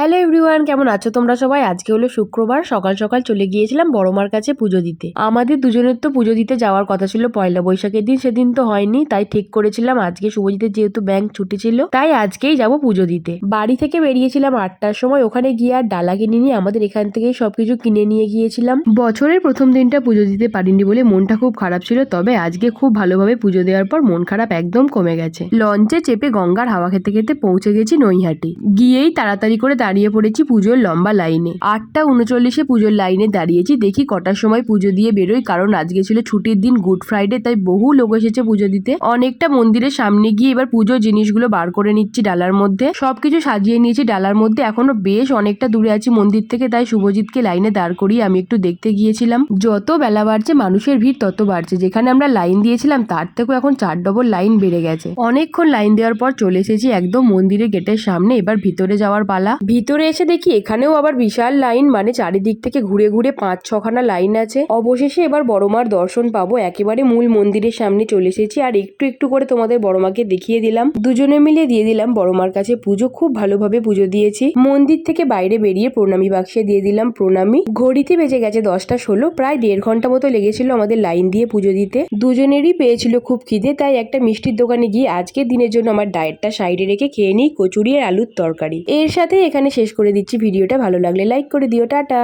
Hello everyone, কেমন আছো তোমরা সবাই? আজকে হলো শুক্রবার, সকাল সকাল চলে গিয়েছিলাম বড় মার কাছে পুজো দিতে। আমাদের দুজনের তো পুজো দিতে যাওয়ার কথা ছিল পয়লা বৈশাখের দিন, সেদিন তো হয়নি। তাই ঠিক করেছিলাম আজকে শুভজিতের যেহেতু ব্যাংক ছুটি ছিল, তাই আজকেই যাব পুজো দিতে। বাড়ি থেকে বেরিয়েছিলাম 8টার সময়। ওখানে গিয়ে আর ডালা কিনিনি, আমাদের এখান থেকেই সবকিছু কিনে নিয়ে গিয়েছিলাম। বছরের প্রথম দিনটা পুজো দিতে পারিনি বলে মনটা খুব খারাপ ছিল, তবে আজকে খুব ভালোভাবে পুজো দেওয়ার পর মন খারাপ একদম কমে গেছে। লঞ্চে চেপে গঙ্গার হাওয়া খেতে খেতে পৌঁছে গেছি নৈহাটি। গিয়েই তাড়াতাড়ি করে দাঁড়িয়ে পড়েছি পুজোর লম্বা লাইনে। 8টা 39-এ পুজোর লাইনে দাঁড়িয়েছি। দেখি কটার সময় পুজো দিয়ে বেরোই, কারণ আজকে ছিল ছুটির দিন, গুড ফ্রাইডে, তাই বহু লোক এসেছে পুজো দিতে। অনেকটা মন্দিরের সামনে গিয়ে এবার পুজোর জিনিসগুলো বার করে নিচ্ছি ডালার মধ্যে। সবকিছু সাজিয়ে নিয়েছি ডালার মধ্যে। এখনো বেশ অনেকটা দূরে আছি মন্দির থেকে, তাই শুভজিৎকে লাইনে দাঁড় করিয়ে আমি একটু দেখতে গিয়েছিলাম। যত বেলা বাড়ছে মানুষের ভিড় তত বাড়ছে। যেখানে আমরা লাইন দিয়েছিলাম তার থেকেও এখন 4 ডবল লাইন বেড়ে গেছে। অনেকক্ষণ লাইন দেওয়ার পর চলে এসেছি একদম মন্দিরের গেটের সামনে। এবার ভিতরে যাওয়ার পালা। ভিতরে এসে দেখি এখানেও আবার বিশাল লাইন, মানে চারিদিক থেকে ঘুরে ঘুরে 5-6খানা লাইন আছে। অবশেষে এবার বড়মার দর্শন পাবো। একেবারে মূল মন্দিরের সামনে চলে এসেছি, আর একটু একটু করে তোমাদের বড়মাকে দেখিয়ে দিলাম। দুজনে মিলে দিয়ে দিলাম বড়মার কাছে পুজো। খুব ভালোভাবে পুজো দিয়েছি। মন্দির থেকে বাইরে বেরিয়ে প্রণামী বাক্সে দিয়ে দিলাম প্রণামী। ঘড়িতে বেজে গেছে 10টা 16। প্রায় 1.5 ঘন্টা মতো লেগেছিল আমাদের লাইন দিয়ে পুজো দিতে। দুজনেরই পেয়েছিল খুব খিদে, তাই একটা মিষ্টির দোকানে গিয়ে আজকের দিনের জন্য আমার ডায়েটটা সাইডে রেখে খেয়ে নিই কচুরি আর আলুর তরকারি। এর সাথে এখানে শেষ করে দিচ্ছি ভিডিওটা। ভালো লাগলে লাইক করে দিও। টাটা।